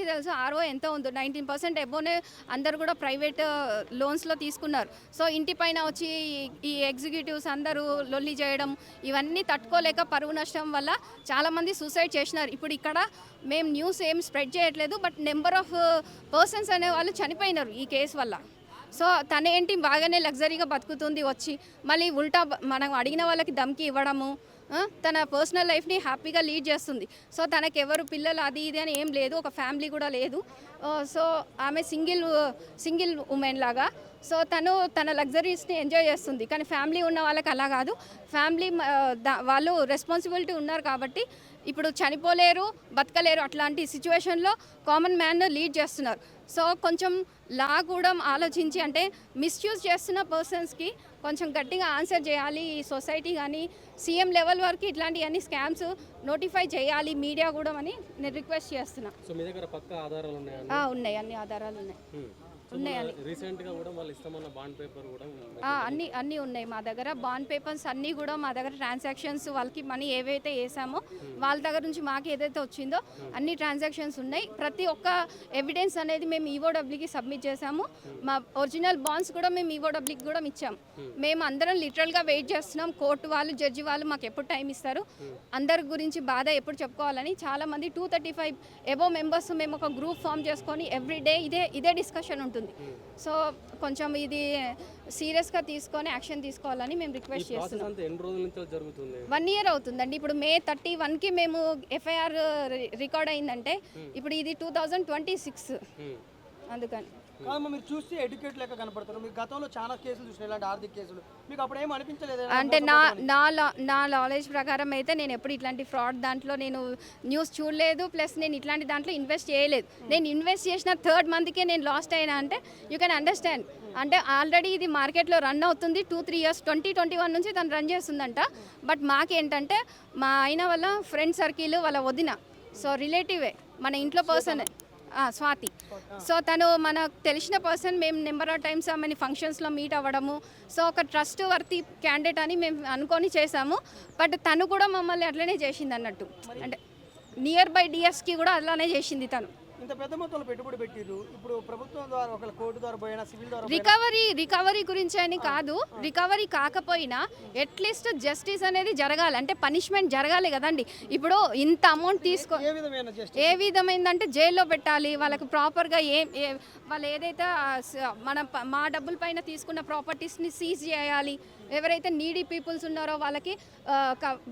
అందరికీ తెలుసు ఆర్ఓ ఎంత ఉందో 19% ఎబోనే అందరు కూడా ప్రైవేట్ లోన్స్లో తీసుకున్నారు. సో ఇంటి పైన వచ్చి ఈ ఎగ్జిక్యూటివ్స్ అందరూ లొల్లి చేయడం ఇవన్నీ తట్టుకోలేక పరువు నష్టం వల్ల చాలామంది సూసైడ్ చేసినారు. ఇప్పుడు ఇక్కడ మేము న్యూస్ ఏం స్ప్రెడ్ చేయట్లేదు, బట్ నెంబర్ ఆఫ్ పర్సన్స్ అనే వాళ్ళు చనిపోయినారు ఈ కేసు వల్ల. సో తనేంటి బాగానే లగ్జరీగా బతుకుతుంది వచ్చి మళ్ళీ ఉల్టా మనం అడిగిన వాళ్ళకి ధమ్కి ఇవ్వడము, తన పర్సనల్ లైఫ్ని హ్యాపీగా లీడ్ చేస్తుంది. సో తనకి ఎవరు పిల్లలు అది ఇది అని ఏం లేదు, ఒక ఫ్యామిలీ కూడా లేదు. సో ఆమె సింగిల్ ఉమెన్ లాగా. సో తను తన లగ్జరీస్ని ఎంజాయ్ చేస్తుంది. కానీ ఫ్యామిలీ ఉన్న వాళ్ళకి అలా కాదు. ఫ్యామిలీ వాళ్ళు రెస్పాన్సిబిలిటీ ఉన్నారు కాబట్టి ఇప్పుడు చనిపోలేరు, బతకలేరు. అట్లాంటి సిచ్యువేషన్లో కామన్ మ్యాన్ లీడ్ చేస్తున్నారు. సో కొంచెం లా కూడా ఆలోచించి అంటే మిస్యూజ్ చేస్తున్న పర్సన్స్కి కొంచెం గట్టిగా ఆన్సర్ చేయాలి ఈ సొసైటీ, కానీ సీఎం లెవెల్ వరకు ఇట్లాంటివన్నీ స్కామ్స్ నోటిఫై చేయాలి మీడియా కూడా అని నేను రిక్వెస్ట్ చేస్తున్నా. సో మీ దగ్గర పక్కా ఆధారాలు ఉన్నాయా? ఉన్నాయి, అన్ని ఆధారాలు ఉన్నాయి. రీసెంట్గా కూడా వాళ్ళు ఇస్తామన్న బాండ్ పేపర్ కూడా అన్నీ ఉన్నాయి మా దగ్గర. బాండ్ పేపర్స్ అన్నీ కూడా మా దగ్గర ట్రాన్సాక్షన్స్ వాళ్ళకి మనీ ఏవైతే వేసామో వాళ్ళ దగ్గర నుంచి మాకు ఏదైతే వచ్చిందో అన్ని ట్రాన్సాక్షన్స్ ఉన్నాయి. ప్రతి ఒక్క ఎవిడెన్స్ అనేది మేము ఈఓడబ్ల్యూకి సబ్మిట్ చేసాము. మా ఒరిజినల్ బాండ్స్ కూడా మేము ఈఓడబ్ల్యూకి కూడా ఇచ్చాము. మేము అందరం లిటరల్గా వెయిట్ చేస్తున్నాం. కోర్టు వాళ్ళు, జడ్జి వాళ్ళు మాకు ఎప్పుడు టైం ఇస్తారు, అందరి గురించి బాధ ఎప్పుడు చెప్పుకోవాలని. చాలామంది 235 ఎబో మెంబర్స్ మేము ఒక గ్రూప్ ఫామ్ చేసుకొని ఎవ్రీడే ఇదే డిస్కషన్ ఉంటుంది. సో కొంచెం ఇది సీరియస్గా తీసుకొని యాక్షన్ తీసుకోవాలని మేము రిక్వెస్ట్ చేస్తున్నాం. 1 year అవుతుందండి. ఇప్పుడు May 31కి మేము ఎఫ్ఐఆర్ రికార్డ్ అయిందంటే ఇప్పుడు ఇది 2026. అందుకని మీరు చూస్తే ఎడ్యుకేట్ లెక్క కనపడతారు. మీకు గతంలో చాలా కేసులు చూసిన ఇలాంటి ఆర్థిక కేసులు, మీకు అప్పుడు ఏం అనిపించలేదు? అంటే నా నాలెడ్జ్ ప్రకారం అయితే నేను ఎప్పుడు ఇట్లాంటి ఫ్రాడ్ దాంట్లో నేను న్యూస్ చూడలేదు. ప్లస్ నేను ఇట్లాంటి దాంట్లో ఇన్వెస్ట్ చేయలేదు. నేను ఇన్వెస్ట్ చేసిన 3rd monthకే నేను లాస్ట్ అయినా అంటే యూ కెన్ అండర్స్టాండ్. అంటే ఆల్రెడీ ఇది మార్కెట్లో రన్ అవుతుంది 2-3 years, 2021 నుంచి తను రన్ చేస్తుందంట. బట్ మాకేంటంటే మా ఆయన వాళ్ళ ఫ్రెండ్ సర్కిల్, వాళ్ళ వదిన, సో రిలేటివే, మన ఇంట్లో పర్సనే స్వాతి. సో తను మనకు తెలిసిన పర్సన్. మేము నెంబర్ ఆఫ్ టైమ్స్ ఆమెని ఫంక్షన్స్లో మీట్ అవ్వడము. సో ఒక ట్రస్ట్ వర్తి క్యాండిడేట్ అని మేము అనుకొని చేసాము. బట్ తను కూడా మమ్మల్ని అట్లనే చేసింది అన్నట్టు. అంటే నియర్ బై డిఎస్కి కూడా అలానే చేసింది తను. ఇంత పెద్ద మొత్తంలో పెట్టుబడి పెట్టిరు. ఇప్పుడు ప్రభుత్వం ద్వారా ఒక కోర్టు ద్వారా పోయినా, సివిల్ ద్వారా రికవరీ గురించి అని కాదు. రికవరీ కాకపోయినా అట్లీస్ట్ జస్టిస్ అనేది జరగాలి. అంటే పనిష్మెంట్ జరగాలి కదండి. ఇప్పుడు ఇంత అమౌంట్ ఏ విధమైందంటే జైల్లో పెట్టాలి. వాళ్ళకి ప్రాపర్గా వాళ్ళు ఏదైతే మా డబ్బుల పైన తీసుకున్న ప్రాపర్టీస్ని సీజ్ చేయాలి. ఎవరైతే నీడీ పీపుల్స్ ఉన్నారో వాళ్ళకి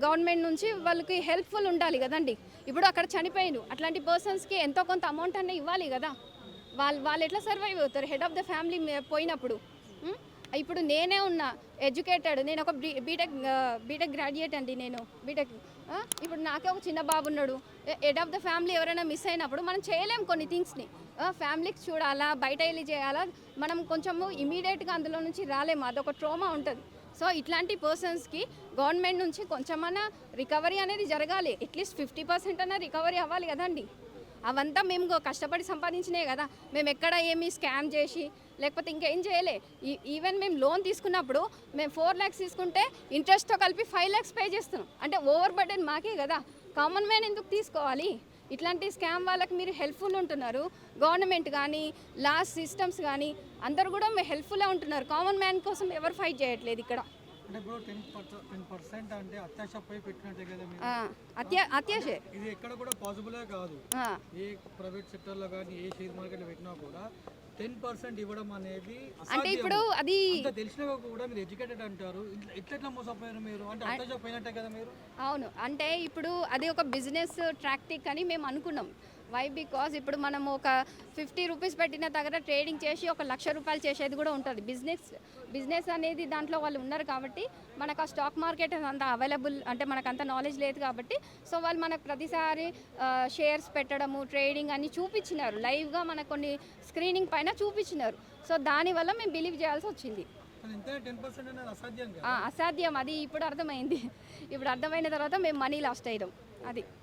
గవర్నమెంట్ నుంచి వాళ్ళకి హెల్ప్ఫుల్ ఉండాలి కదండి. ఇప్పుడు అక్కడ చనిపోయిను అట్లాంటి పర్సన్స్కి ఎంతో కొంత అమౌంట్ అన్నీ ఇవ్వాలి కదా. వాళ్ళు ఎట్లా సర్వైవ్ అవుతారు హెడ్ ఆఫ్ ద ఫ్యామిలీ పోయినప్పుడు? ఇప్పుడు నేనే ఉన్నా ఎడ్యుకేటెడ్, నేను ఒక బీటెక్ గ్రాడ్యుయేట్ అండి. నేను బీటెక్. ఇప్పుడు నాకే ఒక చిన్న బాబు ఉన్నాడు. హెడ్ ఆఫ్ ద ఫ్యామిలీ ఎవరైనా మిస్ అయినప్పుడు మనం చేయలేం కొన్ని థింగ్స్ని. ఫ్యామిలీకి చూడాలా, బయట వెళ్ళి చేయాలా, మనం కొంచెము ఇమీడియట్గా అందులో నుంచి రాలేము. అదొక ట్రోమా ఉంటుంది. సో ఇట్లాంటి పర్సన్స్కి గవర్నమెంట్ నుంచి కొంచెమన్నా రికవరీ అనేది జరగాలి. అట్లీస్ట్ 50% అన్నా రికవరీ అవ్వాలి కదండి. అవంతా మేము కష్టపడి సంపాదించినే కదా. మేము ఎక్కడ ఏమి స్కామ్ చేసి లేకపోతే ఇంకేం చేయలే. ఈవెన్ మేము లోన్ తీసుకున్నప్పుడు మేము 4 lakhs తీసుకుంటే ఇంట్రెస్ట్తో కలిపి 5 lakhs పే చేస్తున్నాం. అంటే ఓవర్ బర్డెన్ మాకే కదా. కామన్ మ్యాన్ ఎందుకు తీసుకోవాలి? ఇట్లాంటి స్కామ్ వాళ్ళకి మీరు హెల్ప్ఫుల్ ఉంటున్నారు. గవర్నమెంట్ కానీ లా సిస్టమ్స్ కానీ అందరు కూడా హెల్ప్ఫుల్గా ఉంటున్నారు. కామన్ మ్యాన్ కోసం ఎవరు ఫైట్ చేయట్లేదు ఇక్కడ. అత్యాశ ఇది ఎక్కడ కూడా పాసిబులే కాదు. ఏ ప్రైవేట్ సెక్టర్లో కానీ ఏ షేర్ మార్కెట్లో పెట్టినా కూడా 10% ఇవ్వడం అనేది అంటే ఇప్పుడు అది తెలిసినా కూడా మీరు ఎడ్యుకేటెడ్ అంటారు. ఎట్లా మోసపోయారు మీరు? అంటే అత్యాశపోయినట్టే కదా మీరు. అవును, అంటే ఇప్పుడు అది ఒక బిజినెస్ ట్రాక్టిక్ అని మేము అనుకున్నాం. వై బికాజ్ ఇప్పుడు మనం ఒక 50 రూపీస్ పెట్టిన దగ్గర ట్రేడింగ్ చేసి ఒక 1,00,000 రూపాయలు చేసేది కూడా ఉంటుంది. బిజినెస్ అనేది దాంట్లో వాళ్ళు ఉన్నారు కాబట్టి మనకు ఆ స్టాక్ మార్కెట్ అంత అవైలబుల్ అంటే మనకు అంత నాలెడ్జ్ లేదు కాబట్టి సో వాళ్ళు మనకు ప్రతిసారి షేర్స్ పెట్టడము, ట్రేడింగ్ అని చూపించినారు. లైవ్గా మనకు కొన్ని స్క్రీనింగ్ పైన చూపించినారు. సో దానివల్ల మేము బిలీవ్ చేయాల్సి వచ్చింది. అసాధ్యం అది ఇప్పుడు అర్థమైంది. ఇప్పుడు అర్థమైన తర్వాత మేము మనీ లాస్ట్ అయ్యాం. అది